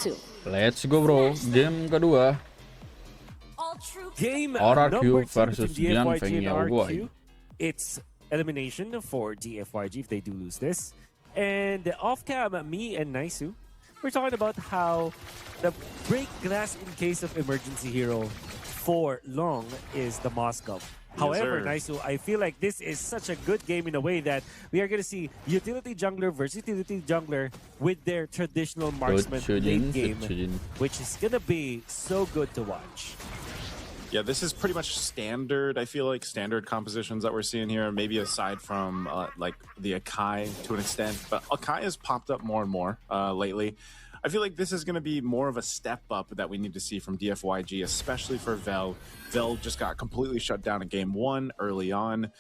2. Let's go bro, game kedua. Game Rrq number 2 versus Dfyg and Dfyg. Rrq. It's elimination for Dfyg if they do lose this. And off cam, me and Naisu, we're talking about how the break glass in case of emergency hero for long is the Moskov. However, Naisu, I feel like this is such a good game in a way that we are going to see utility jungler versus utility jungler with their traditional marksman late game, which is going to be so good to watch. Yeah, this is pretty much standard, I feel like, standard compositions that we're seeing here, maybe aside from like the Akai to an extent, but Akai has popped up more and more lately. I feel like this is going to be more of a step up that we need to see from Dfyg, especially for Vel. Vel just got completely shut down in game 1 early on.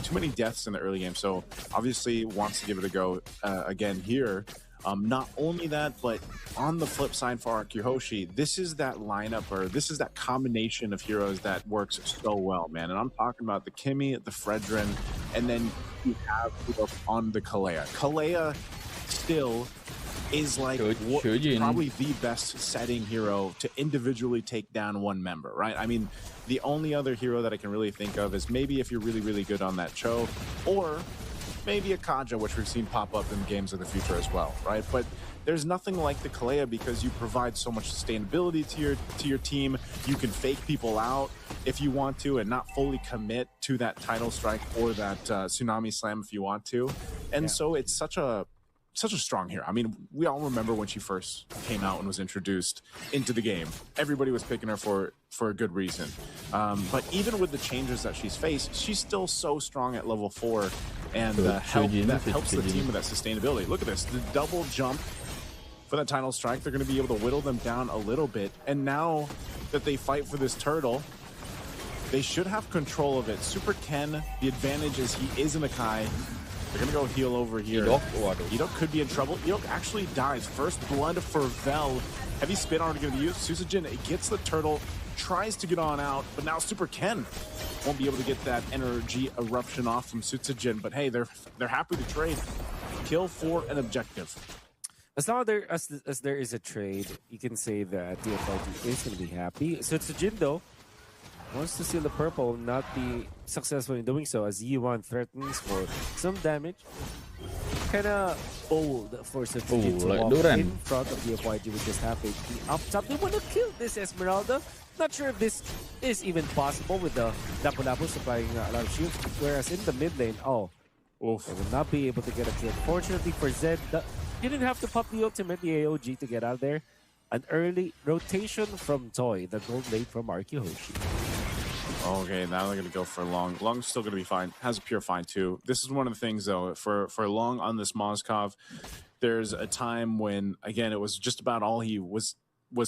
Too many deaths in the early game, so obviously wants to give it a go again here. Not only that, but on the flip side for Rrq Hoshi, this is that lineup, or this is that combination of heroes that works so well, man. And I'm talking about the Kimmy, the Fredrin, and then you have on the Kalea. Kalea still is like probably the best setting hero to individually take down one member, right? I mean, the only other hero that I can really think of is maybe if you're really, really good on that Cho, or maybe a Kaja, which we've seen pop up in games of the future as well, right? But there's nothing like the Kalea because you provide so much sustainability to your team. You can fake people out if you want to and not fully commit to that title strike or that tsunami slam if you want to. And so it's such a strong hero. I mean, we all remember when she first came out and was introduced into the game. Everybody was picking her for a good reason. But even with the changes that she's faced, she's still so strong at level 4, and that helps the team with that sustainability. Look at this, the double jump for that title strike. They're going to be able to whittle them down a little bit. And now that they fight for this turtle, they should have control of it. Super Ken, the advantage is he is an Akai. They're going to go heal over here. Edok could be in trouble. Edok actually dies. First blood for Vel. Heavy spin already going to be used. Susujin gets the turtle, tries to get on out, but now Super Ken won't be able to get that energy eruption off from Susujin. But hey, they're happy to trade. Kill for an objective. As long as there is a trade, you can say that Dfyg is going to be happy. Susujin, though, wants to steal the purple, not be successful in doing so, as Yi1 threatens for some damage. Kinda bold for Susujin to walk in front of Dfyg with just half HP up top. They want to kill this Esmeralda. Not sure if this is even possible with the Lapu-Lapu supplying a lot of shields, whereas in the mid lane, they will not be able to get a kill. Fortunately for Zed, he didn't have to pop the ultimate, the AOG, to get out there. An early rotation from Toy, the gold lane from Rrq Hoshi. Okay, now they're going to go for Long. Long's still going to be fine. Has a pure fine too. This is one of the things though, for Long on this Moskov, there's a time when, again, it was just about all he was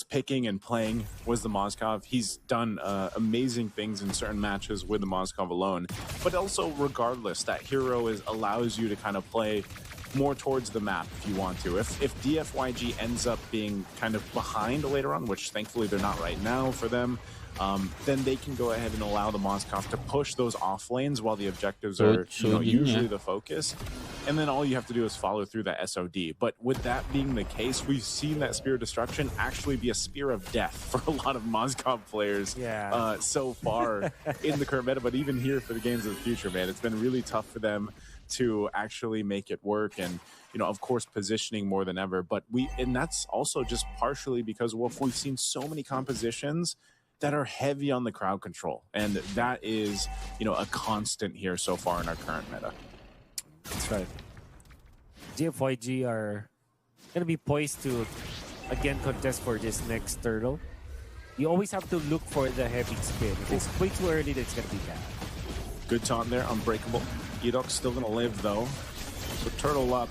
picking and playing was the Moskov. He's done amazing things in certain matches with the Moskov alone. But also, regardless, that hero allows you to kind of play more towards the map if you want to. If Dfyg ends up being kind of behind later on, which thankfully they're not right now for them, then they can go ahead and allow the Moskov to push those off lanes while the objectives are usually the focus. And then all you have to do is follow through that SOD. But with that being the case, we've seen that Spear of Destruction actually be a Spear of Death for a lot of Moskov players so far in the current meta. But even here for the games of the future, man, it's been really tough for them to actually make it work. And of course, positioning more than ever. But and that's also just partially because we've seen so many compositions that are heavy on the crowd control, and that is a constant here so far in our current meta. That's right. Dfyg are gonna be poised to again contest for this next turtle. You always have to look for the heavy spin. If it's way too early, then it's gonna be bad. Good taunt there, unbreakable. Edok's still gonna live though. So turtle up.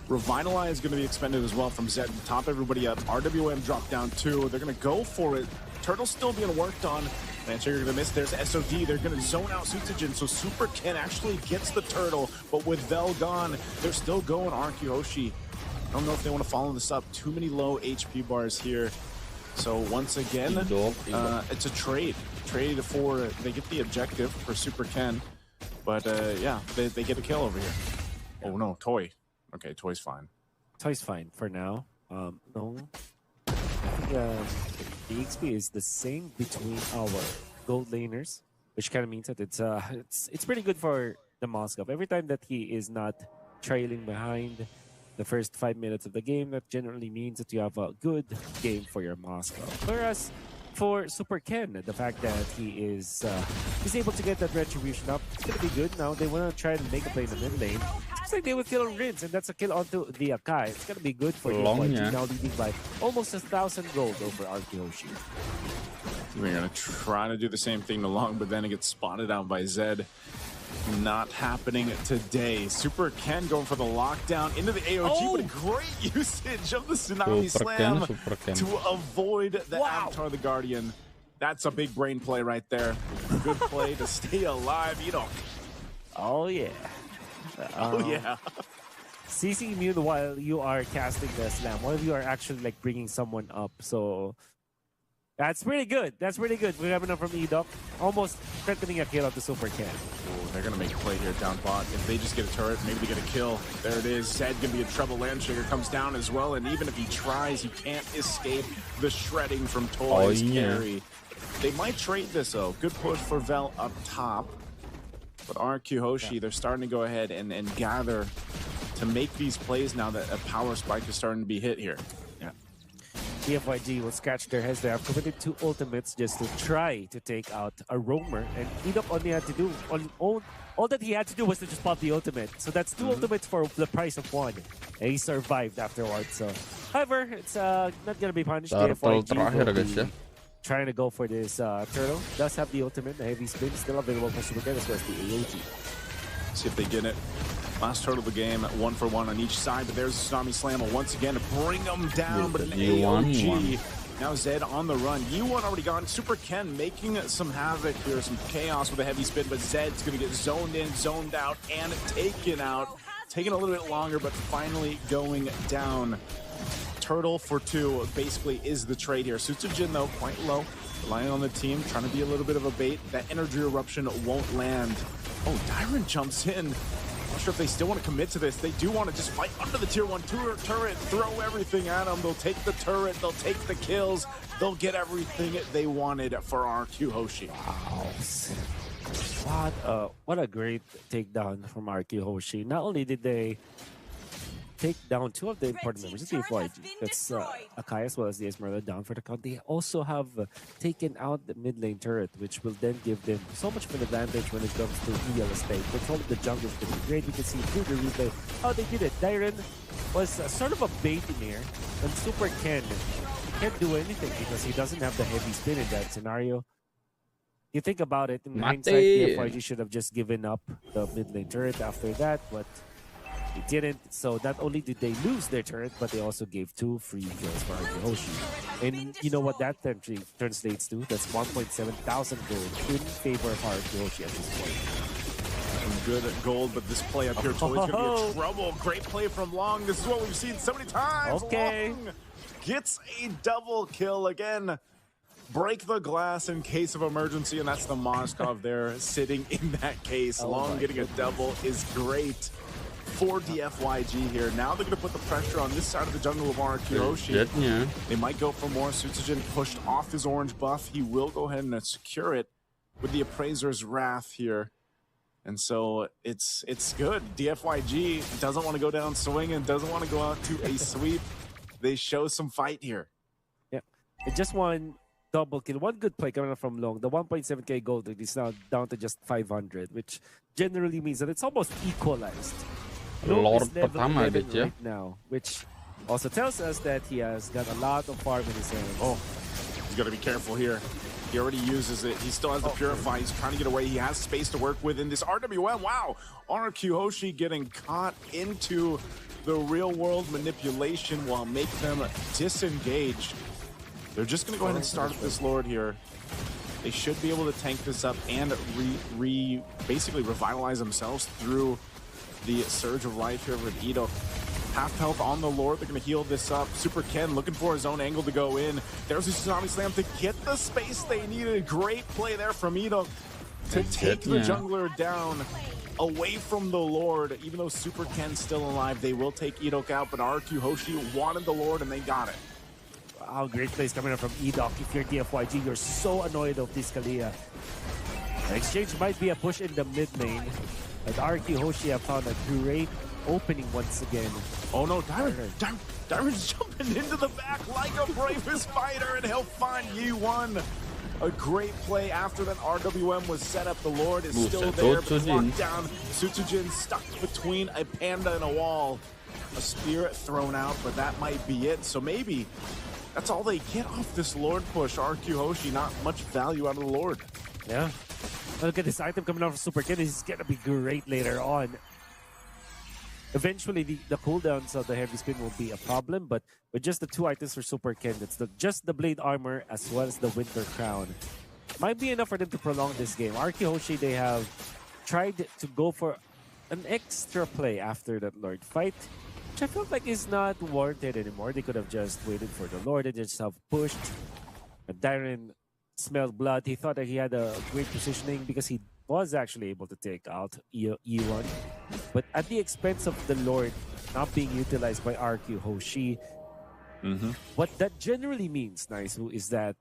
Revitalize is gonna be expended as well from Zed to top everybody up. RWM dropped down too. They're gonna go for it. Turtle's still being worked on. Manchester gonna miss. There's SOD. They're gonna zone out Susujin. So Super Ken actually gets the turtle, but with Vel gone, they're still going Rrq Hoshi. I don't know if they want to follow this up. Too many low HP bars here. So once again, it's a trade. Trade for, they get the objective for Super Ken. But yeah, they get a kill over here. Oh no, Toy. Okay, Toy's fine. Toy's fine for now. No. the XP is the same between our gold laners, which kind of means that it's pretty good for the Moskov. Every time that he is not trailing behind the first 5 minutes of the game, that generally means that you have a good game for your Moskov. Whereas for Super Ken, the fact that he's able to get that retribution up, it's gonna be good. Now they wanna try to make a play in the mid lane. Looks like they will kill on Rinse, and that's a kill onto the Akai. It's gonna be good for Dfyg, now leading by almost 1,000 gold over Rrq Hoshi. We're gonna try to do the same thing to Long, but then it gets spotted out by Zed. Not happening today. Super Ken going for the lockdown into the AOG, but a great usage of the Tsunami Slam to avoid the Avatar the Guardian. That's a big brain play right there. Good play to stay alive. You know. Oh yeah. Oh yeah. CC immune while you are casting the slam. One of you are actually like bringing someone up. So that's pretty good. That's pretty good. We're coming up from Edok. Almost threatening a kill of the Super Ken. Oh, they're going to make a play here down bot. If they just get a turret, maybe they get a kill. There it is. Zed going to be in trouble. Landshaker comes down as well. And even if he tries, he can't escape the shredding from Toy's carry. They might trade this, though. Good push for Vel up top. But Rrq Hoshi, they're starting to go ahead and gather to make these plays now that a power spike is starting to be hit here. Dfyg will scratch their heads. They have committed 2 ultimates just to try to take out a roamer, and Edok only had to do all that he had to do was to just pop the ultimate. So that's 2 ultimates for the price of 1, and he survived afterwards. So, however, it's not gonna be punished. Dfyg will be trying to go for this turtle. Does have the ultimate, the heavy spin still available for Super Ken as well as the AOG. See if they get it. Last turtle of the game, 1 for 1 on each side, but there's a Tsunami Slam once again to bring them down, but an AOG. Now Zed on the run. U1 already gone. Super Ken making some havoc here, some chaos with a heavy spin, but Zed's going to get zoned in, zoned out, and taken out. Taking a little bit longer, but finally going down. Turtle for 2 basically is the trade here. Sutsujin, though, quite low. Relying on the team, trying to be a little bit of a bait. That energy eruption won't land. Oh, Dyron jumps in. Not sure if they still want to commit to this. They do want to just fight under the tier 1 turret, throw everything at them. They'll take the turret, they'll take the kills, they'll get everything they wanted for Rrq Hoshi. Wow. What a great takedown from Rrq Hoshi. Not only did they take down 2 of the important members of Dfyg, that's Akai as well as the Esmeralda down for the count. They also have taken out the mid lane turret, which will then give them so much of an advantage when it comes to real estate. Control of the jungle is going to be great. You can see through the replay how they did it. Dyron was sort of a bait in here, and Super Ken can't do anything because he doesn't have the heavy spin in that scenario. You think about it, in hindsight, Dfyg should have just given up the mid lane turret after that, but they didn't. So not only did they lose their turret, but they also gave 2 free kills for Rrq Hoshi. And you know what that translates to? That's 1,700 gold in favor of Rrq Hoshi at this point. Some good gold, but this play up here Toy's gonna be in trouble. Great play from Long. This is what we've seen so many times. Okay. Long gets a double kill again. Break the glass in case of emergency, and that's the Moskov there sitting in that case. Long getting a double is great for Dfyg here. Now they're going to put the pressure on this side of the jungle of Rrq Hoshi. They might go for more. Sutsujin pushed off his orange buff. He will go ahead and secure it with the Appraiser's Wrath here. And so it's good. Dfyg doesn't want to go down swinging, doesn't want to go out to a sweep. They show some fight here. Yeah, it just one double kill. One good play coming up from Long. The 1.7k gold is now down to just 500, which generally means that it's almost equalized. Lord is level pertama 11 ya. right now, which also tells us that he has got a lot of farm in his hands. Oh, he's got to be careful here. He already uses it. He still has the Purify. He's trying to get away. He has space to work with in this RWM. Wow. Rrq Hoshi getting caught into the real-world manipulation will make them disengage. They're just going to go ahead and start this Lord here. They should be able to tank this up and basically revitalize themselves through the Surge of Life here with Edok. Half health on the Lord. They're going to heal this up. Super Ken looking for his own angle to go in. There's a Tsunami Slam to get the space they needed. Great play there from Edok to take the jungler down away from the Lord. Even though Super Ken's still alive, they will take Edok out, but Rrq Hoshi wanted the Lord and they got it. Wow. Oh, great plays coming up from Edok. If you're Dfyg, you're so annoyed of this Kalia. The exchange might be a push in the mid lane, but Rrq Hoshi have found a great opening once again. Oh no, Dyron's jumping into the back like a bravest fighter, and he'll find Yi1. A great play after that RWM was set up. The Lord is still there, but locked down. Sutsujin stuck between a panda and a wall. A spirit thrown out, but that might be it. So maybe that's all they get off this Lord push. Rrq Hoshi, not much value out of the Lord. Yeah. Look at this item coming out from Super Ken. This is going to be great later on. Eventually, the cooldowns of the heavy spin will be a problem, but with just the 2 items for Super Ken, it's just the blade armor as well as the winter crown. Might be enough for them to prolong this game. Rrq Hoshi, they have tried to go for an extra play after that Lord fight, which I felt like is not warranted anymore. They could have just waited for the Lord and just have pushed. And Dyron smelled blood. He thought that he had a great positioning because he was actually able to take out E1. But at the expense of the Lord not being utilized by Rrq Hoshi. What that generally means, Naisu, is that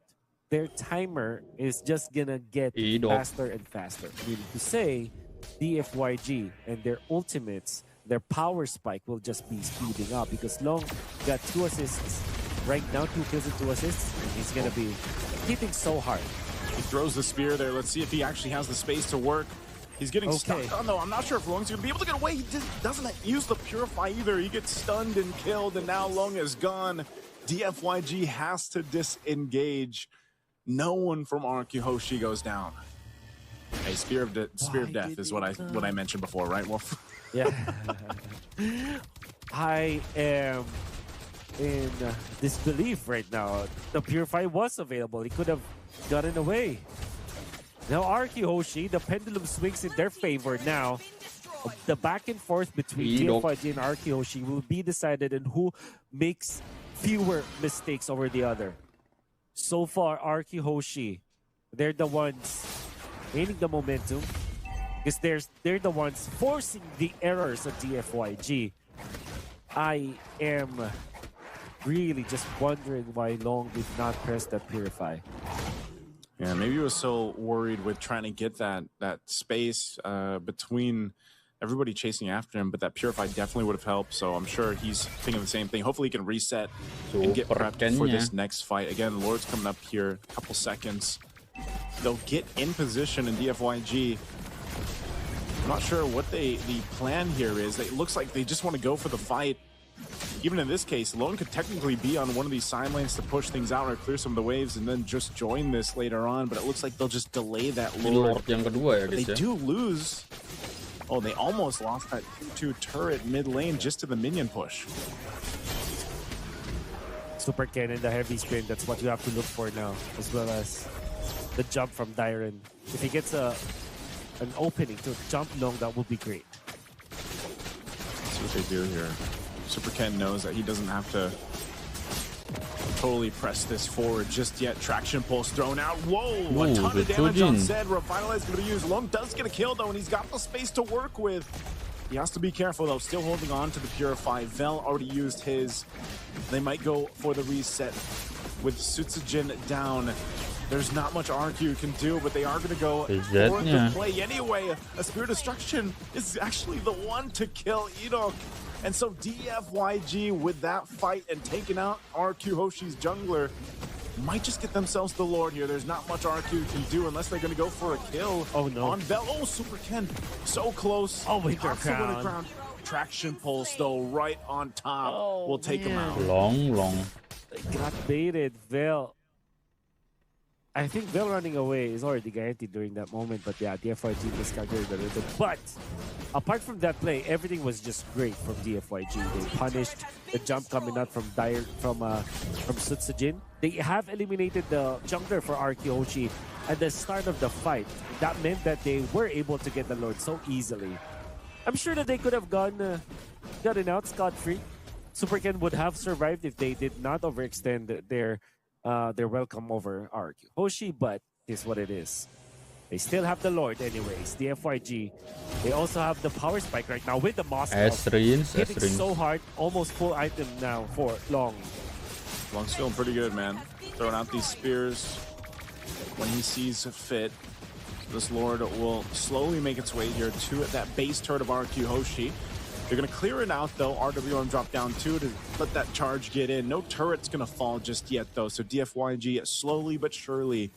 their timer is just gonna get faster and faster. Meaning to say, Dfyg and their ultimates, their power spike will just be speeding up because Long got 2 assists right now, 2 kills and 2 assists, and he's gonna be hitting so hard. He throws the spear there. Let's see if he actually has the space to work. He's getting stuck. Oh no, I'm not sure if Long's gonna be able to get away. He doesn't use the Purify either. He gets stunned and killed, and now Long is gone. Dfyg has to disengage. No one from Rrq Hoshi goes down. Hey, Spear of Death is what I mentioned before, right, Wolf? Yeah. I am in disbelief right now. The Purify was available. He could have gotten away. Now Rrq Hoshi, the pendulum swings in their favor now. The back and forth between Dfyg and Rrq Hoshi will be decided on who makes fewer mistakes over the other. So far, Rrq Hoshi, they're the ones gaining the momentum because they're the ones forcing the errors of Dfyg. I am really just wondering why Long did not press that Purify. Yeah, maybe he was so worried with trying to get that space between everybody chasing after him, but that Purify definitely would have helped, so I'm sure he's thinking the same thing. Hopefully he can reset and get prepped for this next fight. Again, Lord's coming up here, a couple seconds. They'll get in position in Dfyg. I'm not sure what the plan here is. It looks like they just want to go for the fight. Even in this case, Lone could technically be on one of these side lanes to push things out or clear some of the waves and then just join this later on, but it looks like they'll just delay that Lord. Yang kedua ya, They do lose. Oh, they almost lost that 2-2 turret mid lane just to the minion push. Super Ken and the heavy spin, that's what you have to look for now, as well as the jump from Dyron. If he gets an opening to jump long, that would be great. Let's see what they do here. Super Ken knows that he doesn't have to totally press this forward just yet. Traction pulse thrown out. Whoa, a ton of damage on Zed. Revitalize going to be used. Long does get a kill though, and he's got the space to work with. He has to be careful though, still holding on to the Purify. Vel already used his. They might go for the reset with Sutsujin down. There's not much Rrq can do, but they are going to go for the play anyway. A Spear of Destruction is actually the one to kill Edok. And so Dfyg with that fight and taking out Rrq Hoshi's jungler might just get themselves the Lord here. There's not much Rrq can do unless they're going to go for a kill on Vel. Oh, Super Ken, so close. Oh, winter crown. Traction pulse though, right on top. Will take him out. Long. They got baited. Vel. I think Vel running away is already guaranteed during that moment, but yeah, Dfyg discarded the rhythm. But apart from that play, everything was just great from Dfyg. They punished the jump coming out from Sutsujin. They have eliminated the jungler for Rrq Hoshi at the start of the fight. That meant that they were able to get the Lord so easily. I'm sure that they could have gotten out scot-free. Super Ken would have survived if they did not overextend their welcome over Rrq Hoshi, but this is what it is. They still have the Lord anyways. Dfyg, they also have the power spike right now with the Moss hitting so hard, almost full item now for Long. Long's feeling pretty good, man. Throwing out these spears when he sees fit. This Lord will slowly make its way here to that base turret of Rrq Hoshi. They're going to clear it out, though. RWM drop down too to let that charge get in. No turret's going to fall just yet, though. So Dfyg slowly but surely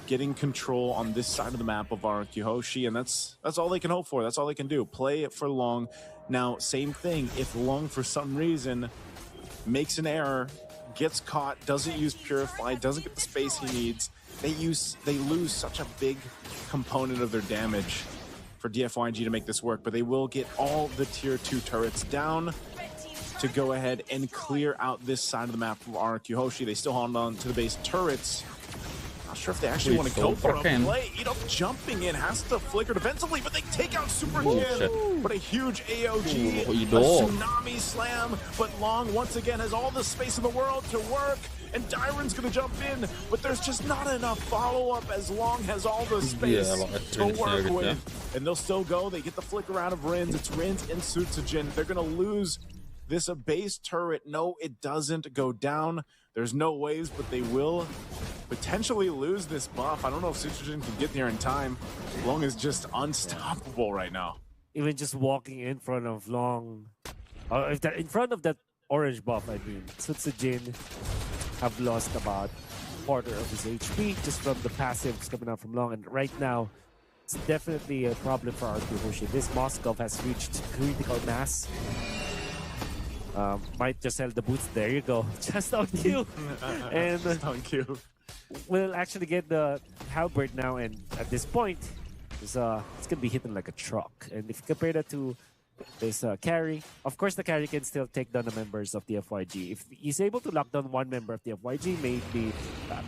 getting control on this side of the map of Rrq Hoshi, and that's all they can hope for. That's all they can do. Play it for Long. Now, same thing. If Long, for some reason, makes an error, gets caught, doesn't use Purify, doesn't get the space he needs, they lose such a big component of their damage for Dfyg to make this work, but they will get all the tier 2 turrets down to go ahead and clear out this side of the map from Rrq Hoshi. They still hold on to the base turrets. Not sure if they actually want to go for a play. Jumping in, has to flicker defensively, but they take out Super Kin. But a huge AOG, a tsunami slam, but Long once again has all the space in the world to work. And Dyron's gonna jump in, but there's just not enough follow-up as Long has all the space to work with. And they'll still go. They get the flicker out of Rins. It's Rins and Sutsujin. They're gonna lose this base turret. No, it doesn't go down. There's no ways, but they will potentially lose this buff. I don't know if Sutsujin can get there in time. Long is just unstoppable right now. Even just walking in front of Long, in front of that orange buff, I mean, Sutsujin have lost about quarter of his HP just from the passives coming out from Long, and right now it's definitely a problem for Rrq Hoshi. This Moskov has reached critical mass. Might just sell the boots. There you go, just on cue. And just on cue. We'll actually get the halberd now, and at this point it's gonna be hitting like a truck. And if you compare that to this carry, of course the carry can still take down the members of the Dfyg. If he's able to lock down one member of the Dfyg, maybe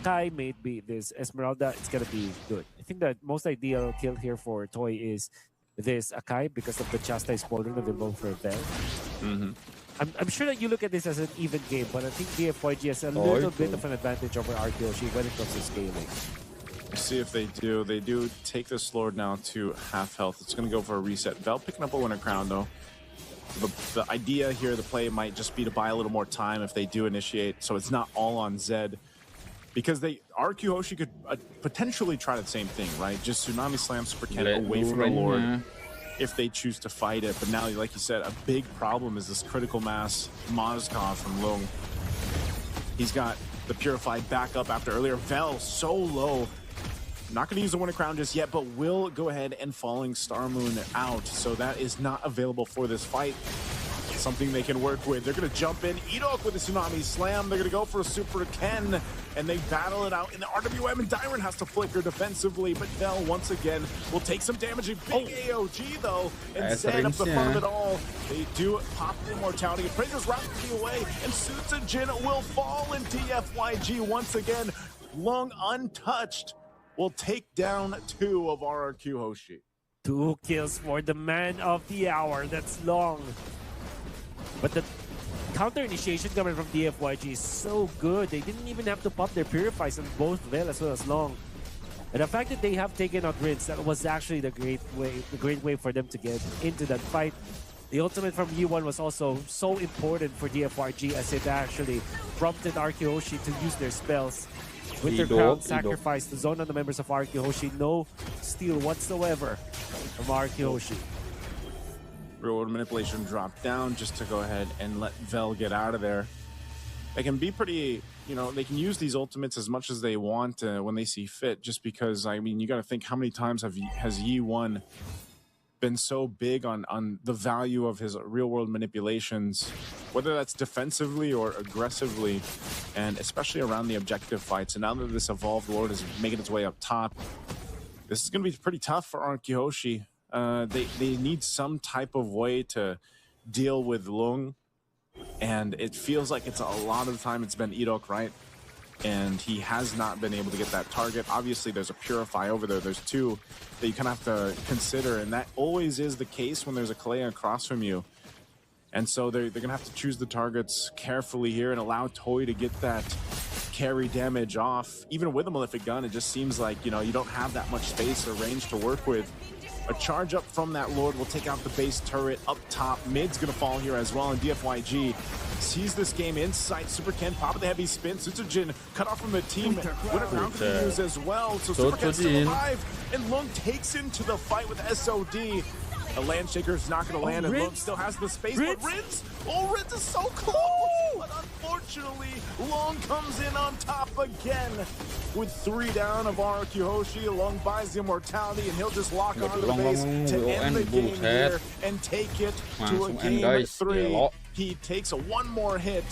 Kai, maybe this Esmeralda, it's gonna be good. I think the most ideal kill here for Toy is this Akai because of the Chastise Pauldron available for Vel. I'm sure that you look at this as an even game, but I think Dfyg has a little bit of an advantage over Rrq Hoshi when it comes to scaling. See if they do. They do take this Lord now to half health. It's going to go for a reset. Vel picking up a winner crown, though. The idea here, the play might just be to buy a little more time if they do initiate, so it's not all on Zed. Because Rrq Hoshi could potentially try the same thing, right? Just Tsunami Slam Super Ken away from the Lord if they choose to fight it. But now, like you said, a big problem is this critical mass Moskov from Lung. He's got the Purified back up after earlier. Vel so low. Not going to use the Winter Crown just yet, but will go ahead and Falling Star Moon out. So that is not available for this fight. Something they can work with. They're going to jump in. Edok with a Tsunami Slam. They're going to go for a Super Ken, and they battle it out. And the RWM and Dyron has to flicker defensively, but Vel once again will take some damage. A big AOG though, and Zed up the front of it all. They do pop the Immortality. Appraiser's rapidly away, and Sutsujin will fall, and Dfyg once again, Long untouched, will take down 2 of Rrq Hoshi. 2 kills for the man of the hour. That's Long. But the counter initiation coming from Dfyg is so good. They didn't even have to pop their Purifies on both Vel as well as Long. And the fact that they have taken out Rins, that was actually the great way for them to get into that fight. The ultimate from U1 was also so important for Dfyg as it actually prompted Rrq Hoshi to use their spells. Winter Crown sacrifice to zone on the members of Rrq Hoshi. No steal whatsoever from Rrq Hoshi. Real world manipulation dropped down just to go ahead and let Vel get out of there. They can be pretty, they can use these ultimates as much as they want when they see fit, just because, I mean, you got to think how many times has Yi1 been so big on the value of his real world manipulations, whether that's defensively or aggressively, and especially around the objective fights. And now that this evolved Lord is making its way up top, this is going to be pretty tough for Rrq Hoshi. They need some type of way to deal with Lung, and it feels like it's a lot of the time it's been Edok, right? And he has not been able to get that target. Obviously, there's a Purify over there. There's 2 that you kind of have to consider, and that always is the case when there's a Kalea across from you. And so they're going to have to choose the targets carefully here and allow Toy to get that carry damage off. Even with a Malefic Gun, it just seems like, you don't have that much space or range to work with. A charge up from that Lord will take out the base turret up top. Mid's going to fall here as well, and Dfyg sees this game in sight. Super Ken popping the heavy spin. Sutsujin cut off from the team. Winter Crown could be used as well. So Super Ken still alive. And Lung takes into the fight with SOD. A land shaker is not going to land, and Lung still has the space. But Rinz, Rinz is so close. But unfortunately, Lung comes in on top again. With 3 down of Rrq Hoshi, Lung buys the immortality, and he'll just lock onto the base to end the game here and take it to a game 3. He takes 1 more hit,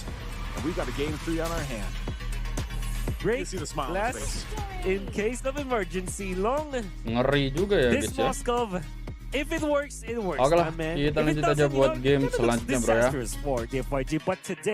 and we've got a game 3 on our hand. Great. You see the smile on his face. In case of emergency, Long. Ngeri juga ya This guys ya. Moskov, if it works, it works. Oke lah, man. kita If it lanjut aja doesn't, buat game it looks selanjutnya bro ya. disastrous for Dfyg, but today